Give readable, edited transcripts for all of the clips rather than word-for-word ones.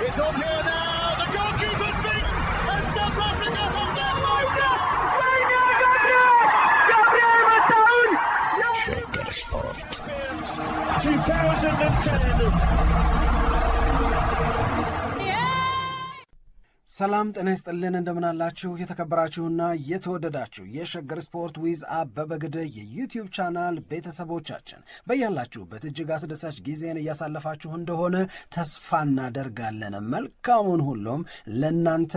It's on here now. The goalkeeper's beat, and South Africa have done Shagger Sport 2010. ሰላም ጤና ይስጥልን እንደምናላችሁ የተከበራችሁና የተወደዳችሁ የሸገር ስፖርት ዊዝ አበበ ግደይ የዩቲዩብ ቻናል ቤተሰቦቻችን በያላችሁበት እጅግ አስደሳች ጊዜን እያሳለፋችሁ እንደሆነ ተስፋ እናደርጋለን። መልካሙን ሁሉም ለናንተ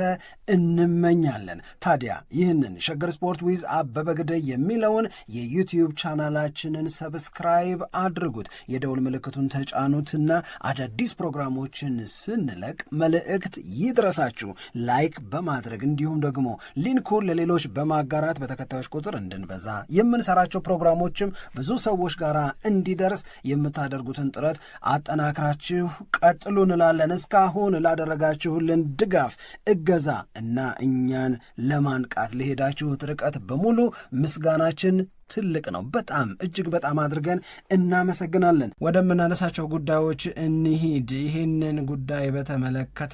እንመኛለን። ታዲያ ይህንን ሸገር ስፖርት ዊዝ አበበ ግደይ የሚለውን የዩቲዩብ ቻናላችንን ሰብስክራይብ አድርጉት፣ የደውል ምልክቱን ተጫኑትና አዳዲስ ፕሮግራሞችን ስንለቅ መልእክት ይድረሳችሁ። ላይክ በማድረግ እንዲሁም ደግሞ ሊንኩን ለሌሎች በማጋራት በተከታዮች ቁጥር እንድንበዛ የምንሰራቸው ፕሮግራሞችም ብዙ ሰዎች ጋር እንዲደርስ የምታደርጉትን ጥረት አጠናክራችሁ ቀጥሉ እንላለን። እስካሁን ላደረጋችሁልን ድጋፍ፣ እገዛ እና እኛን ለማንቃት ለሄዳችሁት ርቀት በሙሉ ምስጋናችን ትልቅ ነው። በጣም እጅግ በጣም አድርገን እናመሰግናለን። ወደምናነሳቸው ጉዳዮች እንሂድ። ይህንን ጉዳይ በተመለከተ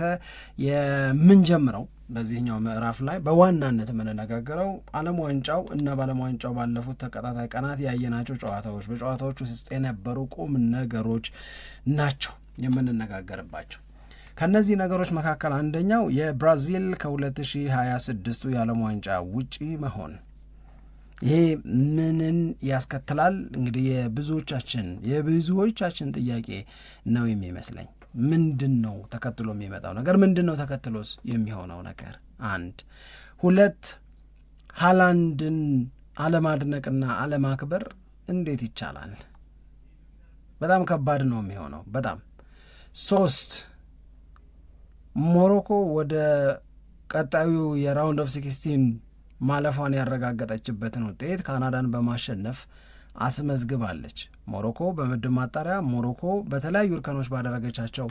የምንጀምረው በዚህኛው ምዕራፍ ላይ በዋናነት የምንነጋገረው ዓለም ዋንጫው እና በዓለም ዋንጫው ባለፉት ተከታታይ ቀናት ያየናቸው ጨዋታዎች፣ በጨዋታዎች ውስጥ የነበሩ ቁም ነገሮች ናቸው የምንነጋገርባቸው። ከነዚህ ነገሮች መካከል አንደኛው የብራዚል ከ2026 የዓለም ዋንጫ ውጪ መሆን። ይሄ ምንን ያስከትላል? እንግዲህ የብዙዎቻችን ጥያቄ ነው የሚመስለኝ። ምንድን ነው ተከትሎ የሚመጣው ነገር? ምንድን ነው ተከትሎስ የሚሆነው ነገር? 1-2 ሃላንድን አለማድነቅና አለማክበር እንዴት ይቻላል? በጣም ከባድ ነው የሚሆነው። በጣም 3 ሞሮኮ ወደ ቀጣዩ የራውንድ ኦፍ 16 ማለፏን ያረጋገጠችበትን ውጤት ካናዳን በማሸነፍ አስመዝግባለች። ሞሮኮ በምድብ ማጣሪያ ሞሮኮ በተለያዩ እርከኖች ባደረገቻቸው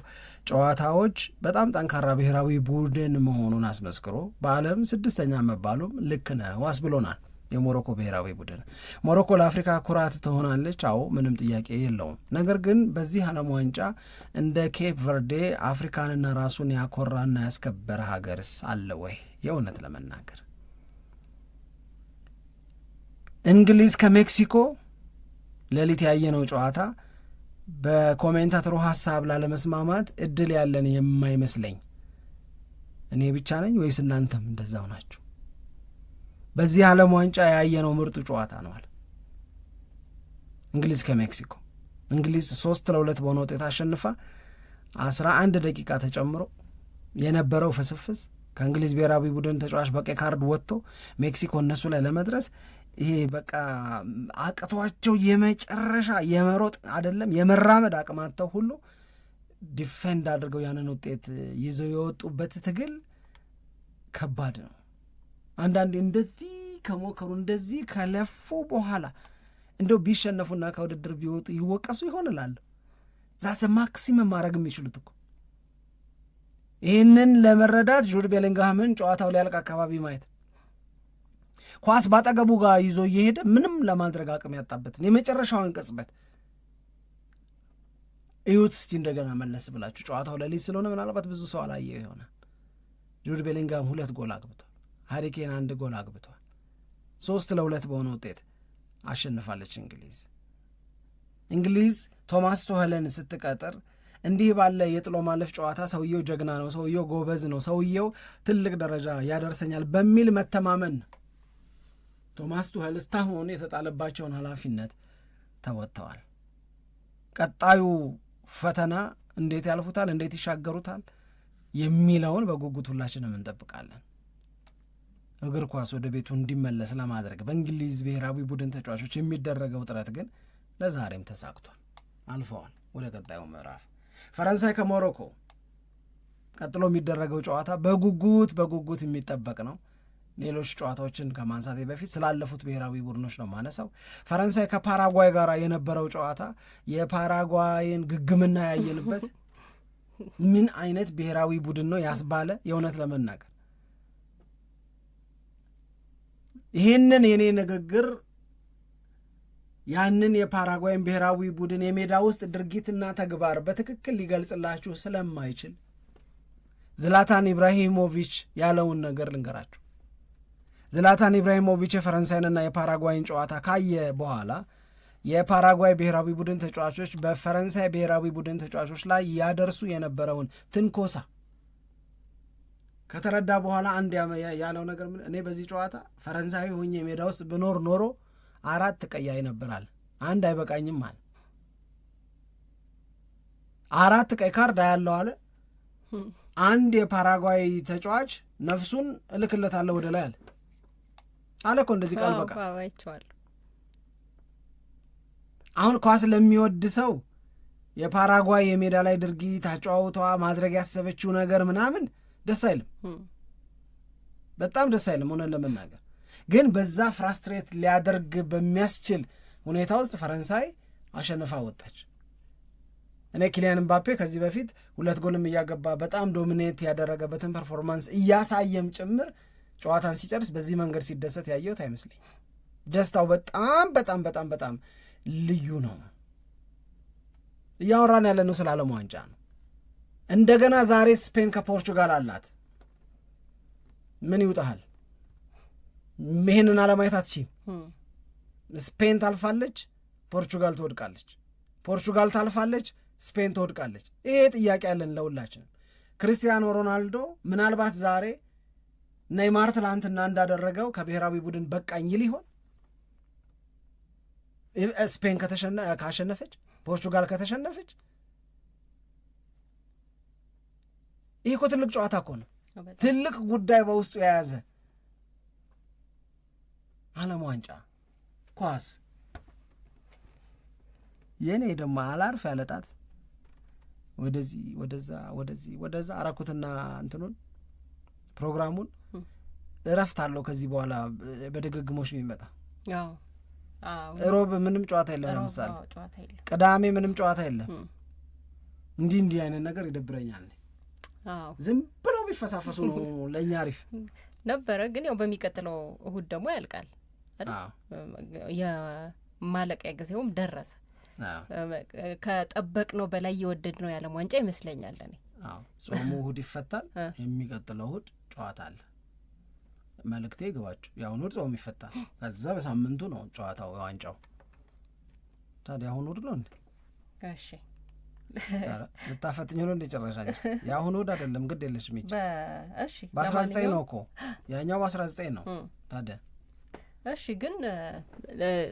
ጨዋታዎች በጣም ጠንካራ ብሔራዊ ቡድን መሆኑን አስመስክሮ በዓለም 6ኛ መባሉም ልክ ነው አስብሎናል። የሞሮኮ ብሔራዊ ቡድን ሞሮኮ ለአፍሪካ ኩራት ትሆናለች። አዎ ምንም ጥያቄ የለውም። ነገር ግን በዚህ ዓለም ዋንጫ እንደ ኬፕ ቨርዴ አፍሪካንና ራሱን ያኮራና ያስከበረ ሀገርስ አለ ወይ? የእውነት ለመናገር እንግሊዝ ከሜክሲኮ ሌሊት ያየነው ጨዋታ በኮሜንታተሩ ሐሳብ ላለመስማማት እድል ያለን የማይመስለኝ እኔ ብቻ ነኝ ወይስ እናንተም እንደዛው ናችሁ? በዚህ ዓለም ዋንጫ ያየነው ምርጡ ጨዋታ ነው አለ እንግሊዝ ከሜክሲኮ። እንግሊዝ 3-2 በሆነ ውጤት አሸንፋ 11 ደቂቃ ተጨምሮ የነበረው ፍስፍስ ከእንግሊዝ ብሔራዊ ቡድን ተጫዋች በቀይ ካርድ ወጥቶ ሜክሲኮ እነሱ ላይ ለመድረስ ይሄ በቃ አቅቷቸው የመጨረሻ የመሮጥ አይደለም የመራመድ አቅማቸው ሁሉ ዲፌንድ አድርገው ያንን ውጤት ይዘው የወጡበት ትግል ከባድ ነው። አንዳንዴ እንደዚህ ከሞከሩ እንደዚህ ከለፉ በኋላ እንደው ቢሸነፉና ከውድድር ቢወጡ ይወቀሱ ይሆንላል። ዛስ ማክሲመም ማድረግ የሚችሉት እኮ ይህንን ለመረዳት ጁድ ቤሊንግሃምን ጨዋታው ሊያልቅ አካባቢ ማየት ኳስ ባጠገቡ ጋር ይዞ እየሄደ ምንም ለማድረግ አቅም ያጣበትን የመጨረሻውን ቅጽበት እዩት እስቲ እንደገና መለስ ብላችሁ። ጨዋታው ሌሊት ስለሆነ ምናልባት ብዙ ሰው አላየው ይሆናል። ጁድ ቤሊንግሃም 2 ጎል አግብቷል። ሃሪ ኬን 1 ጎል አግብቷል። 3-2 በሆነ ውጤት አሸንፋለች እንግሊዝ ቶማስ ቱኸልን ስትቀጥር እንዲህ ባለ የጥሎ ማለፍ ጨዋታ ሰውየው ጀግና ነው፣ ሰውየው ጎበዝ ነው፣ ሰውየው ትልቅ ደረጃ ያደርሰኛል በሚል መተማመን ቶማስ ቱኸል እስካሁን የተጣለባቸውን ኃላፊነት ተወጥተዋል። ቀጣዩ ፈተና እንዴት ያልፉታል፣ እንዴት ይሻገሩታል የሚለውን በጉጉት ሁላችንም እንጠብቃለን። እግር ኳስ ወደ ቤቱ እንዲመለስ ለማድረግ በእንግሊዝ ብሔራዊ ቡድን ተጫዋቾች የሚደረገው ጥረት ግን ለዛሬም ተሳክቷል። አልፈዋል ወደ ቀጣዩ ምዕራፍ። ፈረንሳይ ከሞሮኮ ቀጥሎ የሚደረገው ጨዋታ በጉጉት የሚጠበቅ ነው። ሌሎች ጨዋታዎችን ከማንሳቴ በፊት ስላለፉት ብሔራዊ ቡድኖች ነው ማነሳው። ፈረንሳይ ከፓራጓይ ጋር የነበረው ጨዋታ የፓራጓይን ግግምና ያየንበት ምን አይነት ብሔራዊ ቡድን ነው ያስባለ። የእውነት ለመናገር ይህንን የኔ ንግግር ያንን የፓራጓይን ብሔራዊ ቡድን የሜዳ ውስጥ ድርጊትና ተግባር በትክክል ሊገልጽላችሁ ስለማይችል ዝላታን ኢብራሂሞቪች ያለውን ነገር ልንገራችሁ። ዝላታን ኢብራሂሞቪች የፈረንሳይንና የፓራጓይን ጨዋታ ካየ በኋላ የፓራጓይ ብሔራዊ ቡድን ተጫዋቾች በፈረንሳይ ብሔራዊ ቡድን ተጫዋቾች ላይ ያደርሱ የነበረውን ትንኮሳ ከተረዳ በኋላ አንድ ያለው ነገር እኔ በዚህ ጨዋታ ፈረንሳዊ ሆኜ ሜዳ ውስጥ ብኖር ኖሮ 4 ቀያይ ነበራል፣ አንድ አይበቃኝም አለ። 4 ቀይ ካርድ ያለው አለ። አንድ የፓራጓይ ተጫዋች ነፍሱን እልክለታለሁ ወደ ላይ አለ እኮ እንደዚህ ቃል በቃ። አሁን ኳስ ለሚወድ ሰው የፓራጓይ የሜዳ ላይ ድርጊት አጨዋውቷ ማድረግ ያሰበችው ነገር ምናምን ደስ አይልም፣ በጣም ደስ አይልም። ሆነን ለመናገር ግን በዛ ፍራስትሬት ሊያደርግ በሚያስችል ሁኔታ ውስጥ ፈረንሳይ አሸንፋ ወጣች። እኔ ኪሊያን ምባፔ ከዚህ በፊት 2 ጎልም እያገባ በጣም ዶሚኔት ያደረገበትን ፐርፎርማንስ እያሳየም ጭምር ጨዋታን ሲጨርስ በዚህ መንገድ ሲደሰት ያየሁት አይመስለኝ። ደስታው በጣም በጣም በጣም በጣም ልዩ ነው። እያወራን ያለነው ስለ ዓለም ዋንጫ ነው። እንደገና ዛሬ ስፔን ከፖርቹጋል አላት። ምን ይውጣሃል? ይሄንን አለማየት አትችይም። ስፔን ታልፋለች፣ ፖርቹጋል ትወድቃለች። ፖርቹጋል ታልፋለች፣ ስፔን ትወድቃለች። ይሄ ጥያቄ ያለን ለሁላችንም። ክርስቲያኖ ሮናልዶ ምናልባት ዛሬ ኔይማር ትላንትና እንዳደረገው ከብሔራዊ ቡድን በቃኝ ይል ይሆን? ስፔን ካሸነፈች፣ ፖርቹጋል ከተሸነፈች፣ ይህ እኮ ትልቅ ጨዋታ እኮ ነው። ትልቅ ጉዳይ በውስጡ የያዘ ዓለም ዋንጫ ኳስ። የኔ ደግሞ አላርፍ ያለጣት ወደዚህ ወደዛ አራኩትና እንትኑን ፕሮግራሙን እረፍት አለው። ከዚህ በኋላ በድግግሞሽ የሚመጣ ሮብ ምንም ጨዋታ የለም። ለምሳሌ ቅዳሜ ምንም ጨዋታ የለም። እንዲህ አይነት ነገር ይደብረኛል። ዝም ብለው ቢፈሳፈሱ ነው ለእኛ አሪፍ ነበረ። ግን ያው በሚቀጥለው እሁድ ደግሞ ያልቃል። የማለቂያ ጊዜውም ደረሰ። ከጠበቅነው በላይ የወደድነው የዓለም ዋንጫ ይመስለኛል። እኔ ጾሙ እሁድ ይፈታል። የሚቀጥለው እሁድ ጨዋታ አለ። መልእክቴ ግባችሁ። የአሁኑ እሁድ ጾሙ ይፈታል። ከዛ በሳምንቱ ነው ጨዋታው ዋንጫው። ታዲያ አሁኑ እሁድ ነው እንዴ? እሺ ልታፈጥኝ ነው እንደ ጨረሻል። የአሁኑ እሁድ አይደለም፣ ግድ የለሽም። እሺ በ19 ነው እኮ ያኛው በ19 ነው። ታዲያ እሺ። ግን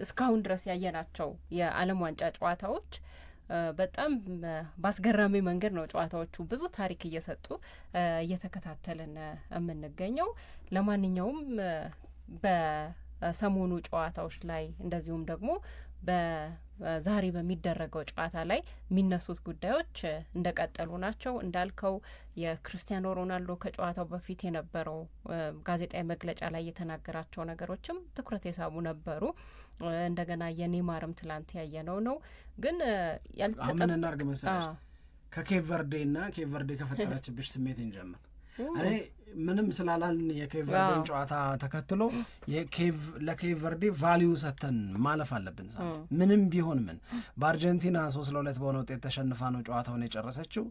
እስካሁን ድረስ ያየናቸው የዓለም ዋንጫ ጨዋታዎች በጣም በአስገራሚ መንገድ ነው ጨዋታዎቹ ብዙ ታሪክ እየሰጡ እየተከታተልን የምንገኘው። ለማንኛውም በሰሞኑ ጨዋታዎች ላይ እንደዚሁም ደግሞ በዛሬ በሚደረገው ጨዋታ ላይ የሚነሱት ጉዳዮች እንደቀጠሉ ናቸው። እንዳልከው የክርስቲያኖ ሮናልዶ ከጨዋታው በፊት የነበረው ጋዜጣዊ መግለጫ ላይ የተናገራቸው ነገሮችም ትኩረት የሳቡ ነበሩ። እንደገና የኔይማርም ትላንት ያየነው ነው። ግን ምን እናርግ መሰለሽ፣ ከኬፕ ቨርዴና ኬፕ ቨርዴ ከፈጠረችብሽ ስሜት እንጀምር። እኔ ምንም ስላላልን የኬፕ ቨርዴን ጨዋታ ተከትሎ ለኬፕ ቨርዴ ቫሊዩ ሰተን ማለፍ አለብን። ምንም ቢሆን ምን በአርጀንቲና 3-2 በሆነ ውጤት ተሸንፋ ነው ጨዋታውን የጨረሰችው።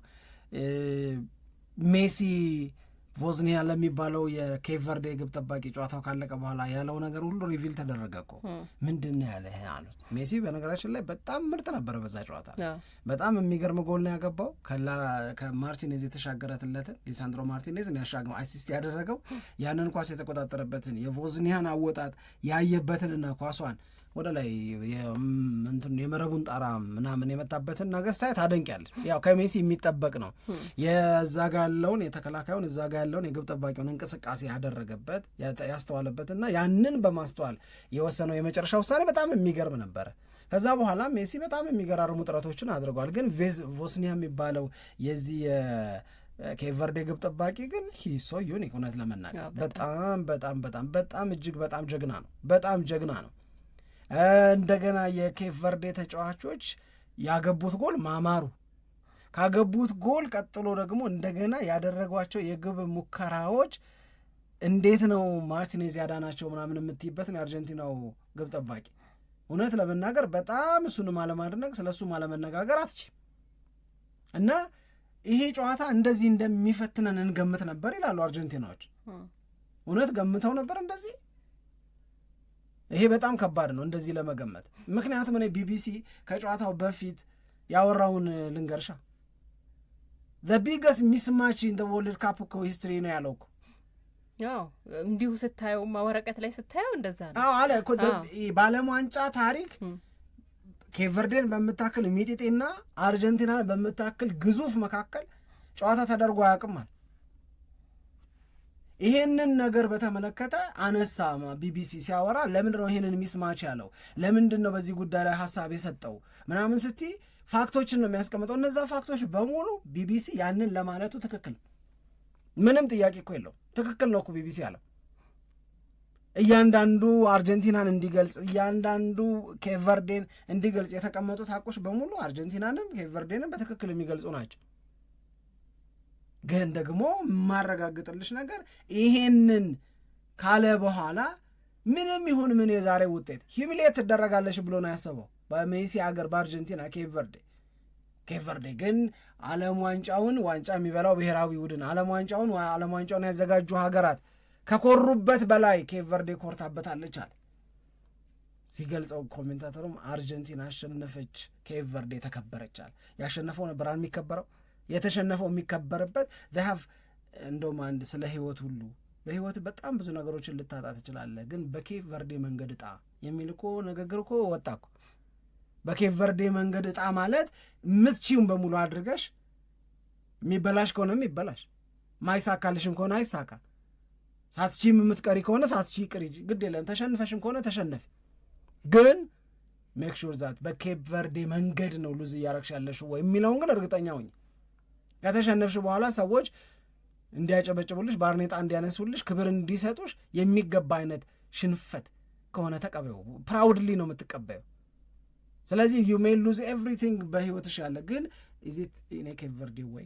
ሜሲ ቮዝኒያ ለሚባለው የኬፕ ቨርዴ ግብ ጠባቂ ጨዋታው ካለቀ በኋላ ያለው ነገር ሁሉ ሪቪል ተደረገ እኮ። ምንድን ነው ያለ አሉት። ሜሲ በነገራችን ላይ በጣም ምርጥ ነበረ በዛ ጨዋታ። በጣም የሚገርም ጎል ነው ያገባው። ከማርቲኔዝ የተሻገረትለትን ሊሳንድሮ ማርቲኔዝ ያሻግመው አሲስት ያደረገው ያንን ኳስ የተቆጣጠረበትን የቮዝኒያን አወጣጥ ያየበትንና ኳሷን ወደ ላይ የመረቡን ጣራ ምናምን የመጣበትን ነገር ሳይ ታደንቂያለሽ። ያው ከሜሲ የሚጠበቅ ነው። የዛ ጋ ያለውን የተከላካዩን እዛ ጋ ያለውን የግብ ጠባቂውን እንቅስቃሴ ያደረገበት ያስተዋለበትና ያንን በማስተዋል የወሰነው የመጨረሻ ውሳኔ በጣም የሚገርም ነበረ። ከዛ በኋላ ሜሲ በጣም የሚገራርሙ ጥረቶችን አድርጓል። ግን ቮስኒያ የሚባለው የዚህ ኬፕ ቨርዴ ግብ ጠባቂ ግን ሂሶ ዩኒክ እውነት ለመናገር በጣም በጣም በጣም በጣም እጅግ በጣም ጀግና ነው። በጣም ጀግና ነው። እንደገና የኬፕ ቨርዴ ተጫዋቾች ያገቡት ጎል ማማሩ ካገቡት ጎል ቀጥሎ ደግሞ እንደገና ያደረጓቸው የግብ ሙከራዎች እንዴት ነው ማርቲኔዝ ያዳናቸው ምናምን የምትይበትን የአርጀንቲናው ግብ ጠባቂ እውነት ለመናገር በጣም እሱንም አለማድነቅ ስለ እሱም አለመነጋገር አትችም። እና ይሄ ጨዋታ እንደዚህ እንደሚፈትነን እንገምት ነበር ይላሉ አርጀንቲናዎች። እውነት ገምተው ነበር እንደዚህ? ይሄ በጣም ከባድ ነው እንደዚህ ለመገመት። ምክንያቱም እኔ ቢቢሲ ከጨዋታው በፊት ያወራውን ልንገርሻ። the biggest mismatch in the world cup እኮ ሂስትሪ ነው ያለው እኮ። ያው እንዲሁ ስታየው ወረቀት ላይ ስታየው እንደዛ ነው። አዎ አለ እኮ በዓለም ዋንጫ ታሪክ ኬቨርዴን በምታክል ሚጢጤና አርጀንቲናን በምታክል ግዙፍ መካከል ጨዋታ ተደርጎ አያውቅማል። ይሄንን ነገር በተመለከተ አነሳ ቢቢሲ ሲያወራ። ለምንድን ነው ይሄንን ሚስማች ያለው? ለምንድን ነው በዚህ ጉዳይ ላይ ሀሳብ የሰጠው ምናምን ስትይ ፋክቶችን ነው የሚያስቀምጠው። እነዛ ፋክቶች በሙሉ ቢቢሲ ያንን ለማለቱ ትክክል፣ ምንም ጥያቄ እኮ የለው። ትክክል ነው እኮ ቢቢሲ ያለው። እያንዳንዱ አርጀንቲናን እንዲገልጽ፣ እያንዳንዱ ኬቨርዴን እንዲገልጽ የተቀመጡት ሀቆች በሙሉ አርጀንቲናንም ኬቨርዴንም በትክክል የሚገልጹ ናቸው። ግን ደግሞ የማረጋግጥልሽ ነገር ይሄንን ካለ በኋላ ምንም ይሁን ምን የዛሬ ውጤት ሂሚሌት ትደረጋለሽ ብሎ ነው ያሰበው በሜሲ አገር በአርጀንቲና ኬቨርዴ ግን ዓለም ዋንጫውን ዋንጫ የሚበላው ብሔራዊ ቡድን ዓለም ዋንጫውን ያዘጋጁ ሀገራት ከኮሩበት በላይ ኬቨርዴ ኮርታበታለች አለ ሲገልጸው። ኮሜንታተሩም አርጀንቲና አሸነፈች፣ ኬቨርዴ ተከበረቻል። ያሸነፈው ነበር የሚከበረው፣ የተሸነፈው የሚከበርበት ሀቭ። እንደውም አንድ ስለ ህይወት ሁሉ በህይወት በጣም ብዙ ነገሮችን ልታጣ ትችላለህ፣ ግን በኬቨርዴ መንገድ እጣ የሚል እኮ ንግግር እኮ ወጣ እኮ። በኬቨርዴ መንገድ እጣ ማለት ምትቺውን በሙሉ አድርገሽ የሚበላሽ ከሆነ የሚበላሽ፣ ማይሳካልሽም ከሆነ አይሳካ፣ ሳትቺም የምትቀሪ ከሆነ ሳትቺ ቅሪ፣ ግድ የለም ተሸንፈሽም ከሆነ ተሸነፊ። ግን ሜክ ሹር ዛት በኬቨርዴ መንገድ ነው ሉዝ እያረግሽ ያለሽው ወይ የሚለውን ግን እርግጠኛ ሁኝ። ከተሸነፍሽ በኋላ ሰዎች እንዲያጨበጭቡልሽ፣ ባርኔጣ እንዲያነሱልሽ፣ ክብር እንዲሰጡሽ የሚገባ አይነት ሽንፈት ከሆነ ተቀበዩ። ፕራውድሊ ነው የምትቀበዩ። ስለዚህ ዩ ሜይ ሉዝ ኤቭሪቲንግ በህይወትሽ ያለ፣ ግን ኢዚት ኢኔ ኬቨርዴ ወይ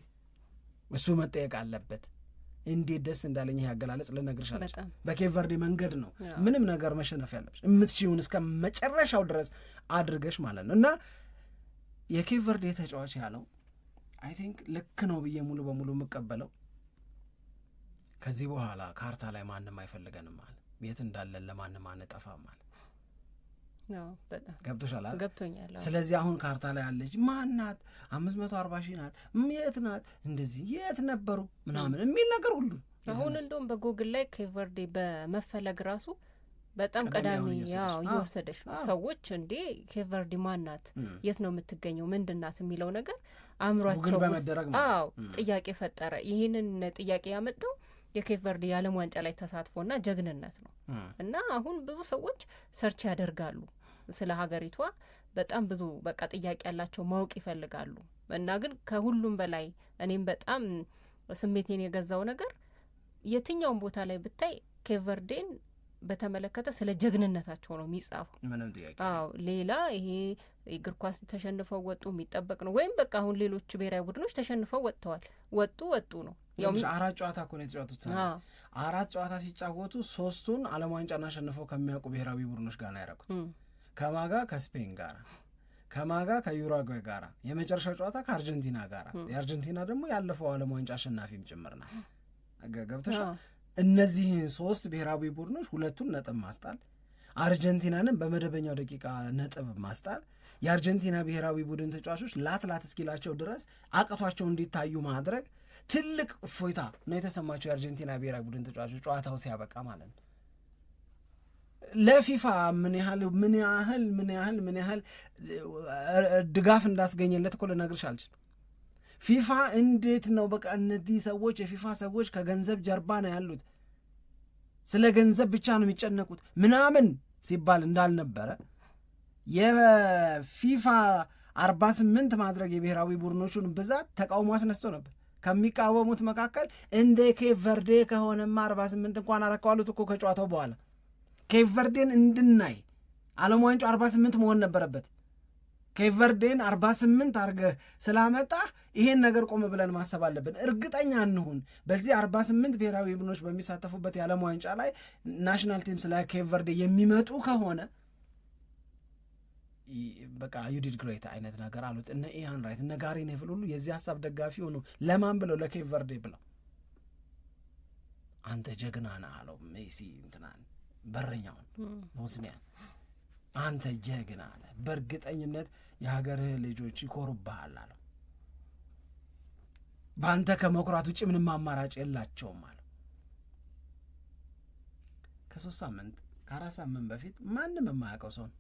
እሱ መጠየቅ አለበት። እንዴት ደስ እንዳለኝ ይህ አገላለጽ ልነግርሻለች። በኬቨርዴ መንገድ ነው ምንም ነገር መሸነፍ ያለብሽ፣ የምትችይውን እስከ መጨረሻው ድረስ አድርገሽ ማለት ነው። እና የኬቨርዴ ተጫዋች ያለው አይ ቲንክ ልክ ነው ብዬ ሙሉ በሙሉ የምቀበለው። ከዚህ በኋላ ካርታ ላይ ማንም አይፈልገንም ማለት፣ የት እንዳለን ለማንም አንጠፋም ማለት ገብቶሻል? ገብቶኛል። ስለዚህ አሁን ካርታ ላይ አለች ማናት 540 ሺህ ናት፣ የት ናት፣ እንደዚህ የት ነበሩ ምናምን የሚል ነገር ሁሉ አሁን እንደውም በጉግል ላይ ኬቨርዴ በመፈለግ ራሱ በጣም ቀዳሚ እየወሰደች ነው። ሰዎች እንዴ ኬቨርዴ ማናት፣ የት ነው የምትገኘው፣ ምንድናት የሚለው ነገር አእምሯቸው ውስጥ ጥያቄ ፈጠረ። ይህንን ጥያቄ ያመጣው የኬቨርዴ የዓለም ዋንጫ ላይ ተሳትፎና ጀግንነት ነው። እና አሁን ብዙ ሰዎች ሰርች ያደርጋሉ ስለ ሀገሪቷ፣ በጣም ብዙ በቃ ጥያቄ ያላቸው ማወቅ ይፈልጋሉ። እና ግን ከሁሉም በላይ እኔም በጣም ስሜቴን የገዛው ነገር የትኛውን ቦታ ላይ ብታይ ኬቨርዴን በተመለከተ ስለ ጀግንነታቸው ነው የሚጻፈው። ሌላ ይሄ እግር ኳስ ተሸንፈው ወጡ የሚጠበቅ ነው፣ ወይም በቃ አሁን ሌሎች ብሔራዊ ቡድኖች ተሸንፈው ወጥተዋል፣ ወጡ ነው። 4 ጨዋታ እኮ ነው የተጫወቱት። 4 ጨዋታ ሲጫወቱ 3ቱን ዓለም ዋንጫን አሸንፈው ከሚያውቁ ብሔራዊ ቡድኖች ጋር ነው ያደረጉት። ከማጋ ከስፔን ጋር፣ ከማጋ ከዩራጓይ ጋር፣ የመጨረሻው ጨዋታ ከአርጀንቲና ጋር። የአርጀንቲና ደግሞ ያለፈው ዓለም ዋንጫ አሸናፊም ጭምር ናት። ገብተሻል? እነዚህን 3 ብሔራዊ ቡድኖች 2ቱን ነጥብ ማስጣል፣ አርጀንቲናንም በመደበኛው ደቂቃ ነጥብ ማስጣል፣ የአርጀንቲና ብሔራዊ ቡድን ተጫዋቾች ላት እስኪላቸው ድረስ አቅቷቸው እንዲታዩ ማድረግ ትልቅ እፎይታ ነው የተሰማቸው የአርጀንቲና ብሔራዊ ቡድን ተጫዋቾች ጨዋታው ሲያበቃ ማለት ነው። ለፊፋ ምን ያህል ድጋፍ እንዳስገኘለት እኮ ልነግርሽ አልችልም። ፊፋ እንዴት ነው በቃ እነዚህ ሰዎች የፊፋ ሰዎች ከገንዘብ ጀርባ ነው ያሉት፣ ስለ ገንዘብ ብቻ ነው የሚጨነቁት ምናምን ሲባል እንዳልነበረ የፊፋ 48 ማድረግ የብሔራዊ ቡድኖቹን ብዛት ተቃውሞ አስነስቶ ነበር። ከሚቃወሙት መካከል እንደ ኬቨርዴ ከሆነማ 48 እንኳን አረከዋሉት እኮ ከጨዋታው በኋላ ኬቨርዴን እንድናይ ዓለም ዋንጫው 48 መሆን ነበረበት። ኬቨርዴን 48 አድርገህ ስላመጣህ ይሄን ነገር ቆም ብለን ማሰብ አለብን። እርግጠኛ እንሁን በዚህ 48 ብሔራዊ ቡድኖች በሚሳተፉበት የዓለም ዋንጫ ላይ ናሽናል ቲም ስለ ኬቨርዴ የሚመጡ ከሆነ በቃ ዩ ዲድ ግሬት አይነት ነገር አሉት። እነ ኢያን ራይት እነ ጋሪ ኔቭል ሁሉ የዚህ ሀሳብ ደጋፊ ሆኑ። ለማን ብለው? ለኬፕ ቨርዴ ብለው። አንተ ጀግና ነህ አለው ሜሲ እንትናን በረኛውን ቦስኒያን፣ አንተ ጀግና ነህ፣ በእርግጠኝነት የሀገርህ ልጆች ይኮሩብሃል አለው። በአንተ ከመኩራት ውጭ ምንም አማራጭ የላቸውም አለው። ከ3 ሳምንት ከ4 ሳምንት በፊት ማንም የማያውቀው ሰው ነው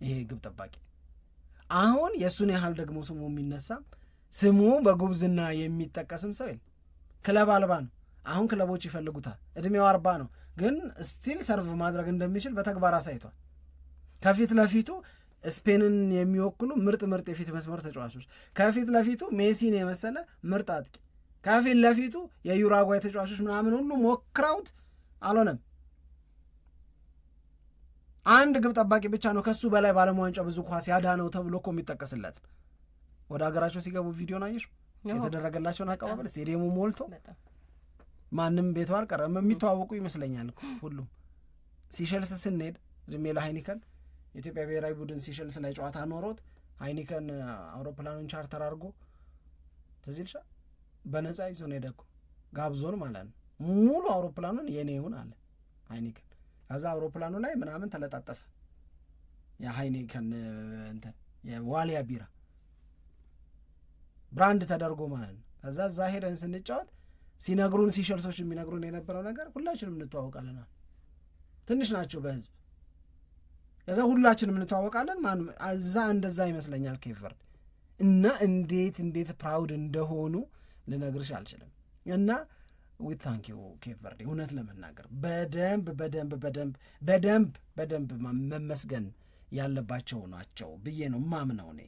ይሄ ግብ ጠባቂ። አሁን የእሱን ያህል ደግሞ ስሙ የሚነሳ ስሙ በጉብዝና የሚጠቀስም ሰው የለም። ክለብ አልባ ነው። አሁን ክለቦች ይፈልጉታል። እድሜው 40 ነው፣ ግን ስቲል ሰርቭ ማድረግ እንደሚችል በተግባር አሳይቷል። ከፊት ለፊቱ ስፔንን የሚወክሉ ምርጥ የፊት መስመር ተጫዋቾች፣ ከፊት ለፊቱ ሜሲን የመሰለ ምርጥ አጥቂ፣ ከፊት ለፊቱ የዩራጓይ ተጫዋቾች ምናምን ሁሉ ሞክረውት አልሆነም። አንድ ግብ ጠባቂ ብቻ ነው ከሱ በላይ በዓለም ዋንጫ ብዙ ኳስ ያዳነው ተብሎ እኮ የሚጠቀስለት። ወደ ሀገራቸው ሲገቡ ቪዲዮን አየሽ? የተደረገላቸውን አቀባበል ስቴዲየሙ ሞልቶ ማንም ቤቱ አልቀረም። የሚተዋወቁ ይመስለኛል ሁሉም። ሲሸልስ ስንሄድ እድሜ ለሃይኒከን የኢትዮጵያ ብሔራዊ ቡድን ሲሸልስ ላይ ጨዋታ ኖሮት ሃይኒከን አውሮፕላኑን ቻርተር አድርጎ ተዚልሻ በነፃ ይዞን ሄደ እኮ ጋብዞን ማለት ነው። ሙሉ አውሮፕላኑን የኔ ይሁን አለ ሃይኒከን። ከዛ አውሮፕላኑ ላይ ምናምን ተለጣጠፈ የሃይኒከን እንትን የዋሊያ ቢራ ብራንድ ተደርጎ ማለት ነው። ከዛ እዛ ሄደን ስንጫወት ሲነግሩን ሲሸልሶች የሚነግሩን የነበረው ነገር ሁላችንም እንተዋወቃለን። ትንሽ ናቸው በህዝብ። ከዛ ሁላችንም እንተዋወቃለን። ማን እዛ እንደዛ ይመስለኛል ኬፕ ቨርዴ እና እንዴት ፕራውድ እንደሆኑ ልነግርሽ አልችልም። እና ዊ ታንክ ዩ ኬፕ ቨርዴ እውነት ለመናገር በደንብ መመስገን ያለባቸው ናቸው ብዬ ነው ማምነው እኔ።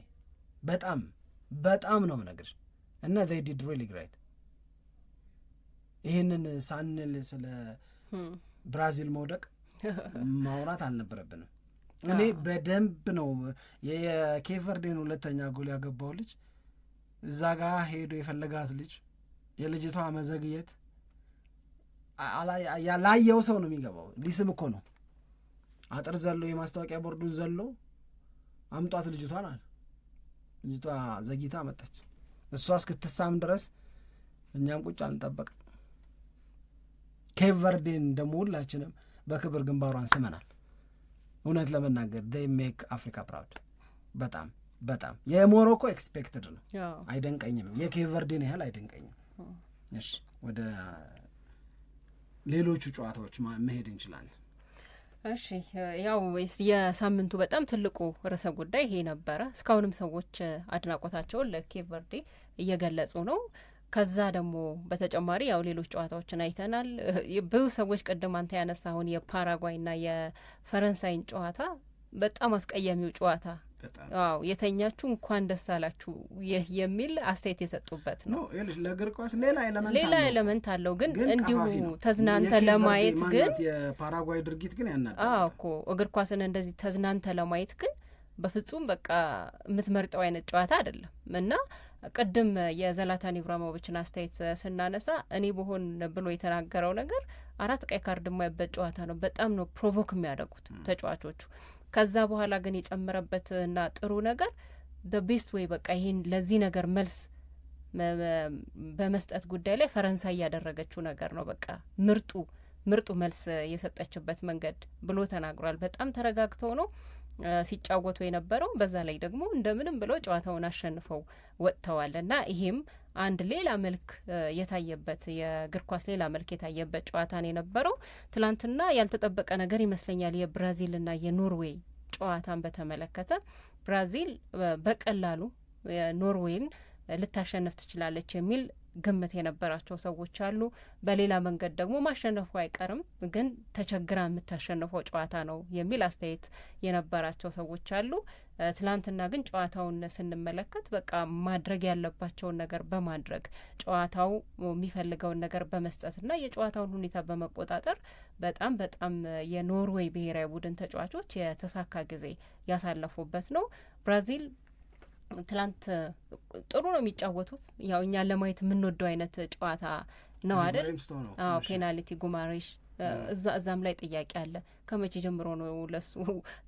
በጣም ነው የምነግርሽ። እና they did really great። ይህንን ሳንል ስለ ብራዚል መውደቅ ማውራት አልነበረብንም። እኔ በደንብ ነው የኬፕ ቨርዴን 2ኛ ጎል ያገባው ልጅ እዛ ጋር ሄዶ የፈለጋት ልጅ የልጅቷ መዘግየት ላየው ሰው ነው የሚገባው። ሊስም እኮ ነው አጥር ዘሎ የማስታወቂያ ቦርዱን ዘሎ አምጧት ልጅቷን አለ። ልጅቷ ዘግይታ መጣች። እሷ እስክትሳም ድረስ እኛም ቁጭ አንጠበቅ። ኬፕ ቨርዴን ደግሞ ሁላችንም በክብር ግንባሯን ስመናል። እውነት ለመናገር they make Africa proud። በጣም የሞሮኮ ኤክስፔክትድ ነው፣ አይደንቀኝም። የኬፕ ቨርዴን ያህል አይደንቀኝም። እሺ ወደ ሌሎቹ ጨዋታዎች መሄድ እንችላለን። እሺ ያው የሳምንቱ በጣም ትልቁ ርዕሰ ጉዳይ ይሄ ነበረ። እስካሁንም ሰዎች አድናቆታቸውን ለኬፕ ቨርዴ እየገለጹ ነው። ከዛ ደግሞ በተጨማሪ ያው ሌሎች ጨዋታዎችን አይተናል። ብዙ ሰዎች ቅድም አንተ ያነሳሁን የፓራጓይና የፈረንሳይን ጨዋታ በጣም አስቀያሚው ጨዋታ የተኛችሁ እንኳን ደስ አላችሁ የሚል አስተያየት የሰጡበት ነው። ለእግር ኳስ ሌላ ኤለመንት አለው፣ ግን እንዲሁ ተዝናንተ ለማየት ግን የፓራጓይ ድርጊት ግን ያናዳል እኮ እግር ኳስን እንደዚህ ተዝናንተ ለማየት ግን በፍጹም በቃ የምትመርጠው አይነት ጨዋታ አይደለም። እና ቅድም የዘላታን ኢብራሂሞቪችን አስተያየት ስናነሳ እኔ በሆን ብሎ የተናገረው ነገር 4 ቀይ ካርድ የማይበት ጨዋታ ነው። በጣም ነው ፕሮቮክ የሚያደርጉት ተጫዋቾቹ። ከዛ በኋላ ግን የጨመረበት እና ጥሩ ነገር ቤስት ወይ በቃ ይሄን ለዚህ ነገር መልስ በመስጠት ጉዳይ ላይ ፈረንሳይ ያደረገችው ነገር ነው በቃ ምርጡ መልስ የሰጠችበት መንገድ ብሎ ተናግሯል። በጣም ተረጋግተው ነው ሲጫወቱ የነበረው። በዛ ላይ ደግሞ እንደምንም ብለው ጨዋታውን አሸንፈው ወጥተዋል። እና ይሄም አንድ ሌላ መልክ የታየበት የእግር ኳስ ሌላ መልክ የታየበት ጨዋታን የነበረው። ትላንትና ያልተጠበቀ ነገር ይመስለኛል የብራዚልና የኖርዌይ ጨዋታን በተመለከተ ብራዚል በቀላሉ ኖርዌይን ልታሸንፍ ትችላለች የሚል ግምት የነበራቸው ሰዎች አሉ። በሌላ መንገድ ደግሞ ማሸነፉ አይቀርም ግን ተቸግራ የምታሸንፈው ጨዋታ ነው የሚል አስተያየት የነበራቸው ሰዎች አሉ። ትላንትና ግን ጨዋታውን ስንመለከት በቃ ማድረግ ያለባቸውን ነገር በማድረግ ጨዋታው የሚፈልገውን ነገር በመስጠትና የጨዋታውን ሁኔታ በመቆጣጠር በጣም የኖርዌይ ብሔራዊ ቡድን ተጫዋቾች የተሳካ ጊዜ ያሳለፉበት ነው። ብራዚል ትላንት ጥሩ ነው የሚጫወቱት። ያው እኛ ለማየት የምንወደው አይነት ጨዋታ ነው አይደል? ፔናልቲ ጉማሬሽ እዛም ላይ ጥያቄ አለ። ከመቼ ጀምሮ ነው ለሱ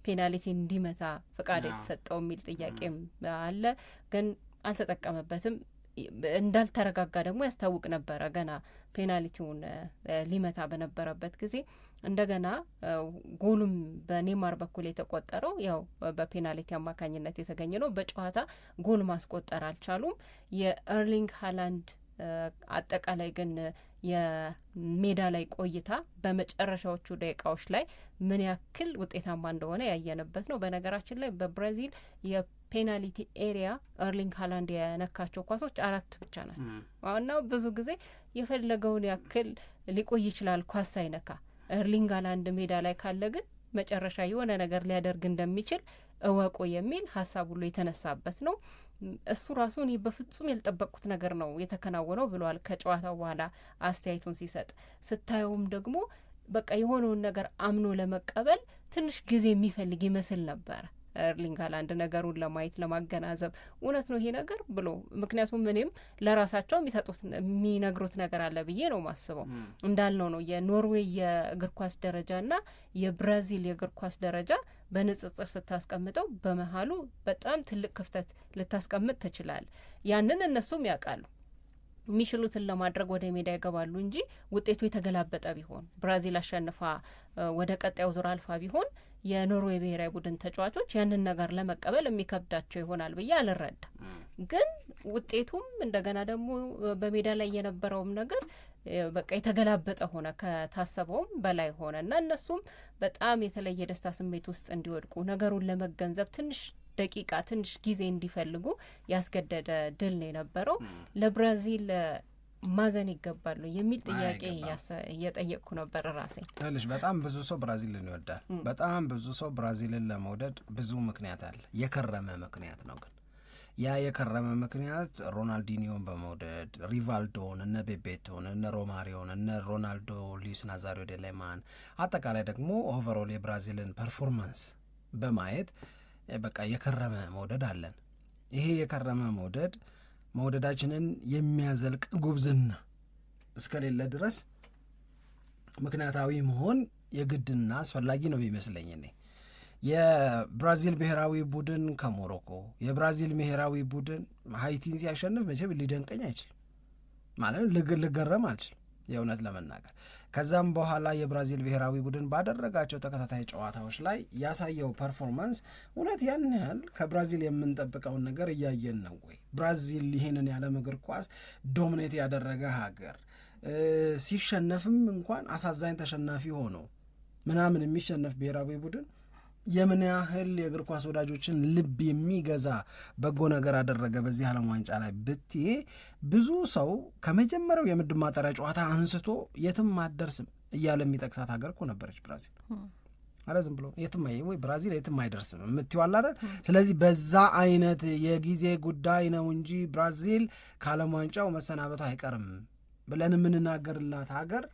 ፔናልቲ እንዲመታ ፍቃድ የተሰጠው የሚል ጥያቄም አለ። ግን አልተጠቀመበትም። እንዳልተረጋጋ ደግሞ ያስታውቅ ነበረ። ገና ፔናልቲውን ሊመታ በነበረበት ጊዜ እንደገና ጎሉም በኔማር በኩል የተቆጠረው ያው በፔናልቲ አማካኝነት የተገኘ ነው። በጨዋታ ጎል ማስቆጠር አልቻሉም። የኤርሊንግ ሃላንድ አጠቃላይ ግን የሜዳ ላይ ቆይታ በመጨረሻዎቹ ደቂቃዎች ላይ ምን ያክል ውጤታማ እንደሆነ ያየንበት ነው። በነገራችን ላይ በብራዚል የፔናልቲ ኤሪያ ኤርሊንግ ሃላንድ የነካቸው ኳሶች 4 ብቻ ናቸው። ዋናው ብዙ ጊዜ የፈለገውን ያክል ሊቆይ ይችላል ኳስ ሳይነካ። ኤርሊንግ ሃላንድ ሜዳ ላይ ካለ ግን መጨረሻ የሆነ ነገር ሊያደርግ እንደሚችል እወቁ የሚል ሀሳብ ሁሉ የተነሳበት ነው። እሱ ራሱ እኔ በፍጹም ያልጠበቅኩት ነገር ነው የተከናወነው ብሏል ከጨዋታው በኋላ አስተያየቱን ሲሰጥ። ስታየውም ደግሞ በቃ የሆነውን ነገር አምኖ ለመቀበል ትንሽ ጊዜ የሚፈልግ ይመስል ነበረ ኤርሊንግ ሃላንድ ነገሩን ለማየት ለማገናዘብ፣ እውነት ነው ይሄ ነገር ብሎ። ምክንያቱም እኔም ለራሳቸው የሚነግሩት ነገር አለ ብዬ ነው ማስበው። እንዳልነው ነው የኖርዌይ የእግር ኳስ ደረጃና የብራዚል የእግር ኳስ ደረጃ በንጽጽር ስታስቀምጠው በመሀሉ በጣም ትልቅ ክፍተት ልታስቀምጥ ትችላል። ያንን እነሱም ያውቃሉ። የሚችሉትን ለማድረግ ወደ ሜዳ ይገባሉ እንጂ ውጤቱ የተገላበጠ ቢሆን ብራዚል አሸንፋ ወደ ቀጣዩ ዙር አልፋ ቢሆን የኖርዌይ ብሔራዊ ቡድን ተጫዋቾች ያንን ነገር ለመቀበል የሚከብዳቸው ይሆናል ብዬ አልረዳ። ግን ውጤቱም እንደገና ደግሞ በሜዳ ላይ የነበረውም ነገር በቃ የተገላበጠ ሆነ፣ ከታሰበውም በላይ ሆነ እና እነሱም በጣም የተለየ ደስታ ስሜት ውስጥ እንዲወድቁ ነገሩን ለመገንዘብ ትንሽ ደቂቃ ትንሽ ጊዜ እንዲፈልጉ ያስገደደ ድል ነው የነበረው። ለብራዚል ማዘን ይገባሉ የሚል ጥያቄ እየጠየቅኩ ነበር ራሴ። ትንሽ በጣም ብዙ ሰው ብራዚልን ይወዳል። በጣም ብዙ ሰው ብራዚልን ለመውደድ ብዙ ምክንያት አለ። የከረመ ምክንያት ነው። ግን ያ የከረመ ምክንያት ሮናልዲኒዮን በመውደድ ሪቫልዶን፣ እነ ቤቤቶን፣ እነ ሮማሪዮን፣ እነ ሮናልዶ፣ ሉዊስ ናዛሪዮ ዴ ላይማን አጠቃላይ ደግሞ ኦቨሮል የብራዚልን ፐርፎርማንስ በማየት በቃ የከረመ መውደድ አለን። ይሄ የከረመ መውደዳችንን የሚያዘልቅ ጉብዝና እስከሌለ ድረስ ምክንያታዊ መሆን የግድና አስፈላጊ ነው የሚመስለኝ። እኔ የብራዚል ብሔራዊ ቡድን ከሞሮኮ የብራዚል ብሔራዊ ቡድን ሀይቲን ሲያሸንፍ መቼም ሊደንቀኝ አይችልም ማለት ልገረም አልችልም የእውነት ለመናገር። ከዛም በኋላ የብራዚል ብሔራዊ ቡድን ባደረጋቸው ተከታታይ ጨዋታዎች ላይ ያሳየው ፐርፎርማንስ እውነት ያን ያህል ከብራዚል የምንጠብቀውን ነገር እያየን ነው ወይ? ብራዚል ይህንን የዓለም እግር ኳስ ዶሚኔት ያደረገ ሀገር ሲሸነፍም እንኳን አሳዛኝ ተሸናፊ ሆኖ ምናምን የሚሸነፍ ብሔራዊ ቡድን የምን ያህል የእግር ኳስ ወዳጆችን ልብ የሚገዛ በጎ ነገር አደረገ በዚህ ዓለም ዋንጫ ላይ ብትዬ ብዙ ሰው ከመጀመሪያው የምድብ ማጣሪያ ጨዋታ አንስቶ የትም አትደርስም እያለ የሚጠቅሳት ሀገር እኮ ነበረች ብራዚል። አረ ዝም ብሎ የትም ወይ ብራዚል የትም አይደርስም የምትይዋል አይደል? ስለዚህ በዛ አይነት የጊዜ ጉዳይ ነው እንጂ ብራዚል ከዓለም ዋንጫው መሰናበቱ አይቀርም ብለን የምንናገርላት ሀገር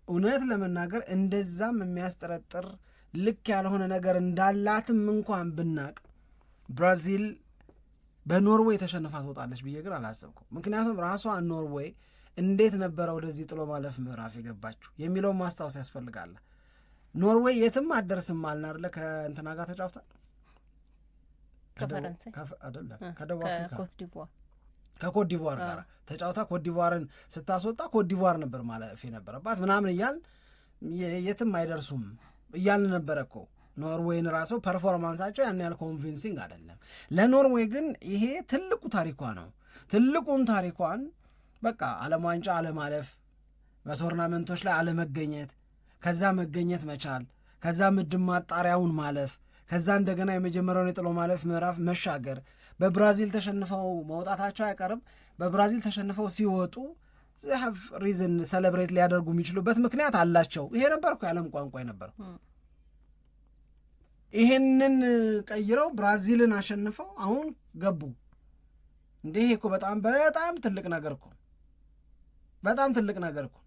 እውነት ለመናገር እንደዛም የሚያስጠረጥር ልክ ያልሆነ ነገር እንዳላትም እንኳን ብናቅ ብራዚል በኖርዌይ ተሸንፋ ትወጣለች ብዬ ግን አላሰብኩም። ምክንያቱም ራሷ ኖርዌይ እንዴት ነበረ ወደዚህ ጥሎ ማለፍ ምዕራፍ የገባችው የሚለውን ማስታወስ ያስፈልጋል። ኖርዌይ የትም አትደርስም አልን አይደለ? ከእንትና ጋር ተጫውታ ከፈረንሳይ አይደለም ከደቡብ አፍሪካ ከኮትዲቯር ጋር ተጫውታ ኮትዲቯርን ስታስወጣ ኮትዲቯር ነበር ማለፍ የነበረባት ምናምን እያል የትም አይደርሱም እያልን ነበረ እኮ። ኖርዌይን ራሱ ፐርፎርማንሳቸው ያን ያህል ኮንቪንሲንግ አይደለም። ለኖርዌይ ግን ይሄ ትልቁ ታሪኳ ነው። ትልቁን ታሪኳን በቃ ዓለም ዋንጫ አለማለፍ፣ በቶርናመንቶች ላይ አለመገኘት፣ ከዛ መገኘት መቻል፣ ከዛ ምድብ ማጣሪያውን ማለፍ፣ ከዛ እንደገና የመጀመሪያውን የጥሎ ማለፍ ምዕራፍ መሻገር። በብራዚል ተሸንፈው መውጣታቸው አይቀርም። በብራዚል ተሸንፈው ሲወጡ ሀፍ ሪዝን ሰለብሬት ሊያደርጉ የሚችሉበት ምክንያት አላቸው። ይሄ ነበር እኮ የዓለም ቋንቋ የነበረው። ይሄንን ቀይረው ብራዚልን አሸንፈው አሁን ገቡ። እንዲህ እኮ በጣም በጣም ትልቅ ነገር እኮ በጣም ትልቅ ነገር እኮ።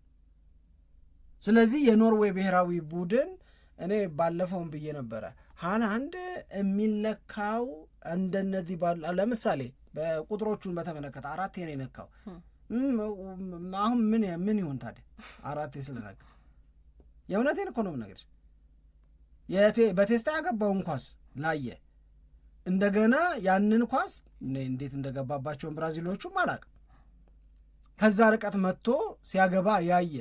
ስለዚህ የኖርዌይ ብሔራዊ ቡድን እኔ ባለፈውን ብዬ ነበረ ሃላንድ የሚለካው እንደነዚህ ለምሳሌ በቁጥሮቹን በተመለከተ 4 ነው የነካው። አሁን ምን ይሆን ታዲያ 4 ስለነካ የእውነቴን እኮ ነው ነገር በቴስታ ያገባውን ኳስ ላየ እንደገና ያንን ኳስ እንዴት እንደገባባቸውን ብራዚሎቹም አላቅም ከዛ ርቀት መጥቶ ሲያገባ ያየ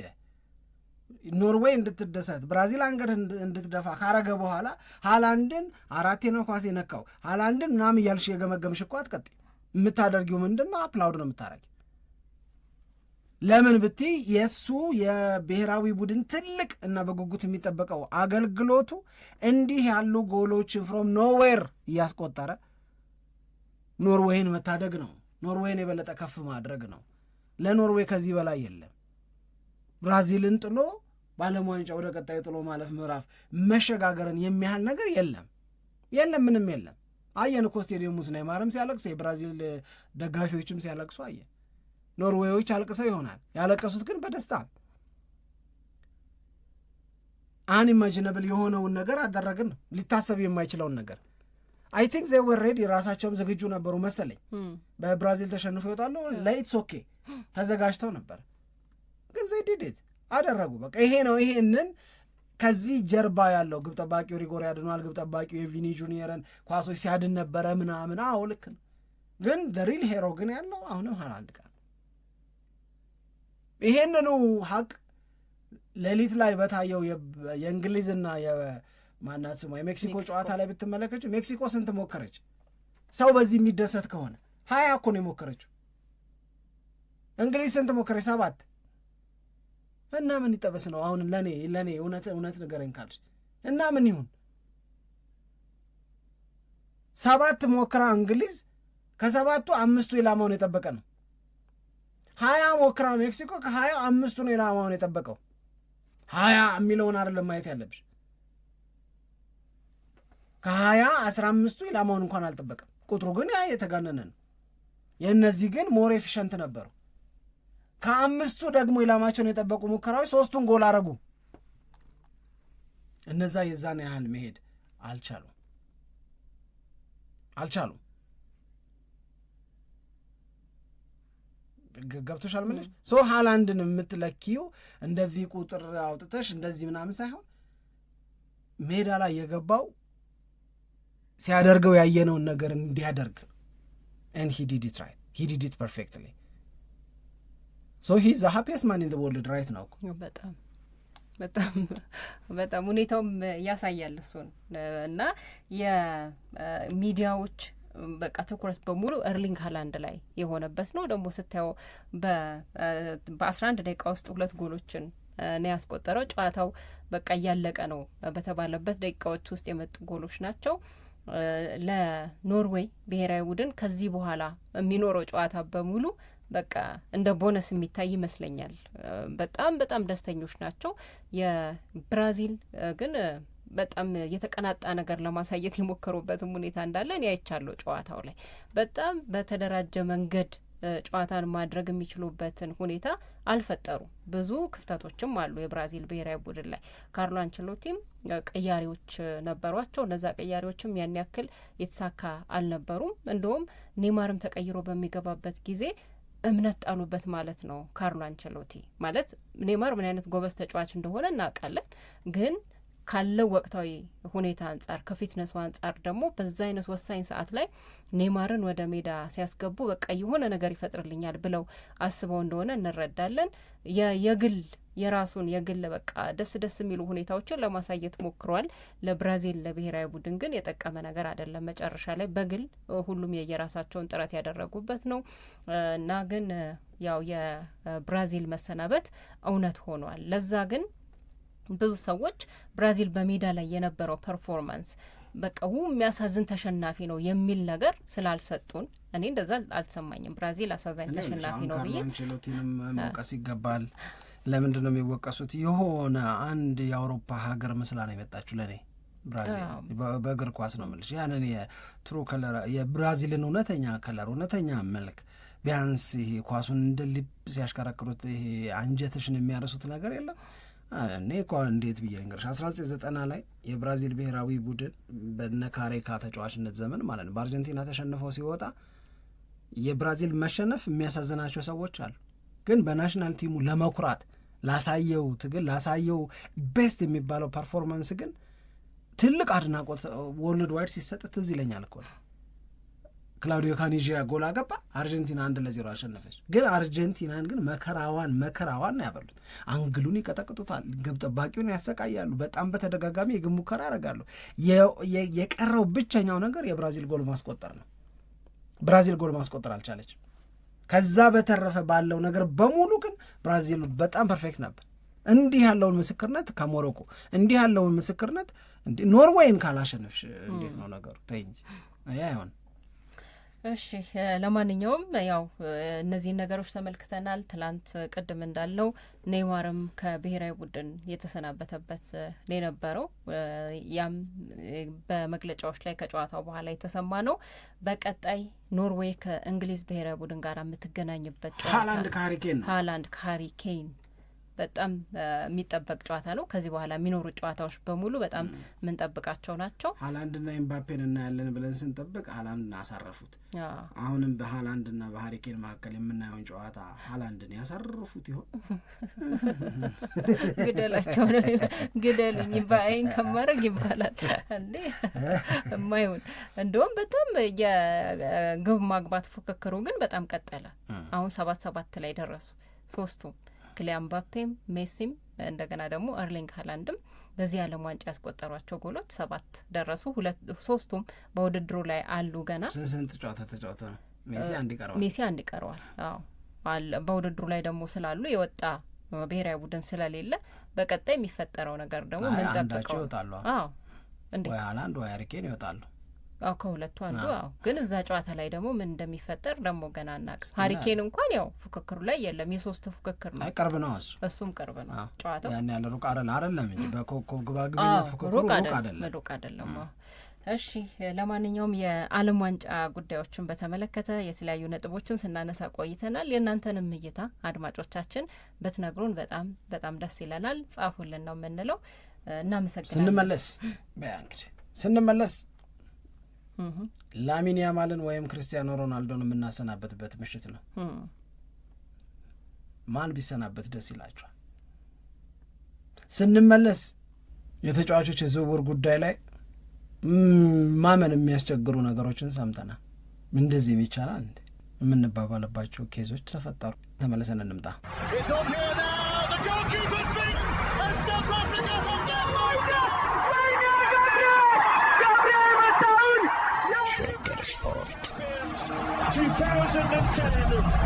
ኖርዌይ እንድትደሰት ብራዚል አንገት እንድትደፋ ካረገ በኋላ ሃላንድን 4 ነው ኳስ የነካው ሃላንድን ምናምን እያልሽ የገመገምሽ እኮ አትቀጥይ። የምታደርጊው ምንድነው? አፕላውድ ነው የምታረጊ። ለምን ብትይ የሱ የብሔራዊ ቡድን ትልቅ እና በጉጉት የሚጠበቀው አገልግሎቱ እንዲህ ያሉ ጎሎችን ፍሮም ኖዌር እያስቆጠረ ኖርዌይን መታደግ ነው። ኖርዌይን የበለጠ ከፍ ማድረግ ነው። ለኖርዌይ ከዚህ በላይ የለም። ብራዚልን ጥሎ በዓለም ዋንጫ ወደ ቀጣይ ጥሎ ማለፍ ምዕራፍ መሸጋገርን የሚያህል ነገር የለም፣ ምንም የለም። አየን እኮ ስቴዲየም ውስጥ ኔይማርም ሲያለቅስ የብራዚል ደጋፊዎችም ሲያለቅሱ አየን። ኖርዌዮች አልቅሰው ይሆናል ያለቀሱት፣ ግን በደስታ አንኢማጂነብል የሆነውን ነገር አደረግን ነው፣ ሊታሰብ የማይችለውን ነገር። አይ ቲንክ ዜ ወር ሬዲ፣ ራሳቸውም ዝግጁ ነበሩ መሰለኝ። በብራዚል ተሸንፎ ይወጣሉ ለኢትስ ኦኬ ተዘጋጅተው ነበር፣ ግን ዘይ ዲድ አደረጉ። በቃ ይሄ ነው። ይሄንን ከዚህ ጀርባ ያለው ግብ ጠባቂው ሪጎሪ ያድኗል፣ ግብ ጠባቂው የቪኒ ጁኒየርን ኳሶች ሲያድን ነበረ ምናምን። አዎ ልክ ነው፣ ግን ሪል ሄሮ ግን ያለው አሁንም ሃላንድ ጋር። ይሄንኑ ሀቅ ሌሊት ላይ በታየው የእንግሊዝና የማናት ስሟ የሜክሲኮ ጨዋታ ላይ ብትመለከችው ሜክሲኮ ስንት ሞከረች? ሰው በዚህ የሚደሰት ከሆነ 20 እኮ ነው የሞከረችው። እንግሊዝ ስንት ሞከረች? 7። እና ምን ይጠበስ ነው አሁን? ለኔ እውነት ንገረኝ ካልሽ እና ምን ይሁን? 7 ሞክራ እንግሊዝ ከ7ቱ 5ቱ ኢላማውን የጠበቀ ነው። 20 ሞክራ ሜክሲኮ ከ20 5ቱ ነው ኢላማውን የጠበቀው። 20 የሚለውን አይደለም ማየት ያለብሽ። ከ20 15ቱ ኢላማውን እንኳን አልጠበቀም። ቁጥሩ ግን ያ የተጋነነ ነው። የእነዚህ ግን ሞር ኤፊሸንት ነበሩ። ከ5ቱ ደግሞ ኢላማቸውን የጠበቁ ሙከራዎች 3ቱን ጎል አረጉ። እነዛ የዛን ያህል መሄድ አልቻሉም። ገብቶሻል ምንሽ? ሃላንድን የምትለኪው እንደዚህ ቁጥር አውጥተሽ እንደዚህ ምናምን ሳይሆን ሜዳ ላይ የገባው ሲያደርገው ያየነውን ነገር እንዲያደርግ and he did it right, he did it perfectly, so he's the happiest man in the world right now. በጣም ሁኔታውም ያሳያል እሱን እና የሚዲያዎች በቃ ትኩረት በሙሉ ኤርሊንግ ሃላንድ ላይ የሆነበት ነው። ደግሞ ስታየው በ11 ደቂቃ ውስጥ 2 ጎሎችን ነው ያስቆጠረው። ጨዋታው በቃ እያለቀ ነው በተባለበት ደቂቃዎች ውስጥ የመጡ ጎሎች ናቸው። ለኖርዌይ ብሔራዊ ቡድን ከዚህ በኋላ የሚኖረው ጨዋታ በሙሉ በቃ እንደ ቦነስ የሚታይ ይመስለኛል። በጣም ደስተኞች ናቸው። የብራዚል ግን በጣም የተቀናጣ ነገር ለማሳየት የሞከሩበትም ሁኔታ እንዳለ እኔ አይቻለሁ። ጨዋታው ላይ በጣም በተደራጀ መንገድ ጨዋታን ማድረግ የሚችሉበትን ሁኔታ አልፈጠሩም። ብዙ ክፍተቶችም አሉ የብራዚል ብሔራዊ ቡድን ላይ። ካርሎ አንቸሎቲም ቀያሪዎች ነበሯቸው። እነዛ ቀያሪዎችም ያን ያክል የተሳካ አልነበሩም። እንደውም ኔይማርም ተቀይሮ በሚገባበት ጊዜ እምነት ጣሉበት ማለት ነው። ካርሎ አንቸሎቲ ማለት ኔይማር ምን አይነት ጎበዝ ተጫዋች እንደሆነ እናውቃለን፣ ግን ካለው ወቅታዊ ሁኔታ አንጻር ከፊትነሱ አንጻር ደግሞ በዛ አይነት ወሳኝ ሰዓት ላይ ኔይማርን ወደ ሜዳ ሲያስገቡ በቃ የሆነ ነገር ይፈጥርልኛል ብለው አስበው እንደሆነ እንረዳለን። የራሱን የግል በቃ ደስ የሚሉ ሁኔታዎችን ለማሳየት ሞክሯል። ለብራዚል ለብሔራዊ ቡድን ግን የጠቀመ ነገር አይደለም። መጨረሻ ላይ በግል ሁሉም የየራሳቸውን ጥረት ያደረጉበት ነው እና ግን ያው የብራዚል መሰናበት እውነት ሆኗል። ለዛ ግን ብዙ ሰዎች ብራዚል በሜዳ ላይ የነበረው ፐርፎርማንስ በቃ የሚያሳዝን ተሸናፊ ነው የሚል ነገር ስላልሰጡን እኔ እንደዛ አልተሰማኝም። ብራዚል አሳዛኝ ተሸናፊ ነው ብዬ አንቸሎቲንም መውቀስ ይገባል። ለምንድን ነው የሚወቀሱት? የሆነ አንድ የአውሮፓ ሀገር መስላ ነው የመጣችሁ ለእኔ ብራዚል በእግር ኳስ ነው የምልሽ። ያንን የትሩ ከለር የብራዚልን እውነተኛ ከለር እውነተኛ መልክ ቢያንስ ይሄ ኳሱን እንደ ልብ ሲያሽከረክሩት ይሄ አንጀትሽን የሚያረሱት ነገር የለም። እኔ እኮ እንዴት ብዬ ልንገርሽ 1990 ላይ የብራዚል ብሔራዊ ቡድን በነካሬካ ተጫዋችነት ዘመን ማለት ነው በአርጀንቲና ተሸንፈው ሲወጣ የብራዚል መሸነፍ የሚያሳዝናቸው ሰዎች አሉ። ግን በናሽናል ቲሙ ለመኩራት ላሳየው ትግል ላሳየው ቤስት የሚባለው ፐርፎርማንስ ግን ትልቅ አድናቆት ወርልድ ዋይድ ሲሰጥ ትዝ ይለኛል እኮ ክላውዲዮ ካኒጂያ ጎል አገባ፣ አርጀንቲና 1-0 አሸነፈች። ግን አርጀንቲናን ግን መከራዋን ያበሉት፣ አንግሉን ይቀጠቅጡታል፣ ግብ ጠባቂውን ያሰቃያሉ፣ በጣም በተደጋጋሚ የግብ ሙከራ ያደርጋሉ። የቀረው ብቸኛው ነገር የብራዚል ጎል ማስቆጠር ነው። ብራዚል ጎል ማስቆጠር አልቻለችም። ከዛ በተረፈ ባለው ነገር በሙሉ ግን ብራዚል በጣም ፐርፌክት ነበር። እንዲህ ያለውን ምስክርነት ከሞሮኮ እንዲህ ያለውን ምስክርነት ኖርዌይን ካላሸነፍሽ እንዴት ነው ነገሩ? ተይ እንጂ አይሆን። እሺ ለማንኛውም ያው እነዚህን ነገሮች ተመልክተናል። ትላንት ቅድም እንዳለው ኔይማርም ከብሔራዊ ቡድን የተሰናበተበት የነበረው ያም በመግለጫዎች ላይ ከጨዋታው በኋላ የተሰማ ነው። በቀጣይ ኖርዌይ ከእንግሊዝ ብሔራዊ ቡድን ጋር የምትገናኝበት ጨዋታ ሃላንድ ከሃሪኬን በጣም የሚጠበቅ ጨዋታ ነው። ከዚህ በኋላ የሚኖሩ ጨዋታዎች በሙሉ በጣም የምንጠብቃቸው ናቸው። ሃላንድና ኤምባፔን እናያለን ብለን ስንጠብቅ ሃላንድን አሳረፉት። አሁንም በሃላንድና በሃሪኬን መካከል የምናየውን ጨዋታ ሃላንድን ያሳርፉት ይሆን? ግደላቸው ነው ግደልኝ በአይን ከማድረግ ይባላል እንዴ? የማይሆን እንደውም በጣም የግብ ማግባት ፉክክሩ ግን በጣም ቀጠለ። አሁን 7-7 ላይ ደረሱ ሶስቱም፣ ክሊያን ምባፔም ሜሲም እንደገና ደግሞ ኤርሊንግ ሃላንድም በዚህ ዓለም ዋንጫ ያስቆጠሯቸው ጎሎች 7 ደረሱ። ሶስቱም በውድድሩ ላይ አሉ። ገና ስንት ጨዋታ ተጫወተ? ሜሲ አንድ ይቀረዋል። አዎ በውድድሩ ላይ ደግሞ ስላሉ የወጣ ብሔራዊ ቡድን ስለሌለ በቀጣይ የሚፈጠረው ነገር ደግሞ ምን ጠብቀው? አዎ እንዴ ወይ ሃላንድ ወይ ሃሪኬን ይወጣሉ። አዎ ከሁለቱ አንዱ። አዎ ግን እዛ ጨዋታ ላይ ደግሞ ምን እንደሚፈጠር ደግሞ ገና አናውቅም። ሃሪኬን እንኳን ያው ፉክክሩ ላይ የለም፣ የሶስት ፉክክር ነው። ቅርብ ነው እሱም ቅርብ ነው ጨዋታው። ያን ያለ ሩቅ አይደለም እንጂ በኮከብ ግባግቢነት ፉክክሩ ሩቅ አይደለም። እሺ ለማንኛውም የዓለም ዋንጫ ጉዳዮችን በተመለከተ የተለያዩ ነጥቦችን ስናነሳ ቆይተናል። የእናንተንም እይታ አድማጮቻችን በትነግሩን በጣም በጣም ደስ ይለናል። ጻፉልን ነው የምንለው። እናመሰግናለን። ስንመለስ ላሚን ያማልን ወይም ክርስቲያኖ ሮናልዶን የምናሰናበትበት ምሽት ነው። ማን ቢሰናበት ደስ ይላቸዋል? ስንመለስ የተጫዋቾች የዝውውር ጉዳይ ላይ ማመን የሚያስቸግሩ ነገሮችን ሰምተናል። እንደዚህም ይቻላል እንዴ የምንባባልባቸው ኬዞች ተፈጠሩ። ተመለሰን እንምጣ። Shaker Sport 2010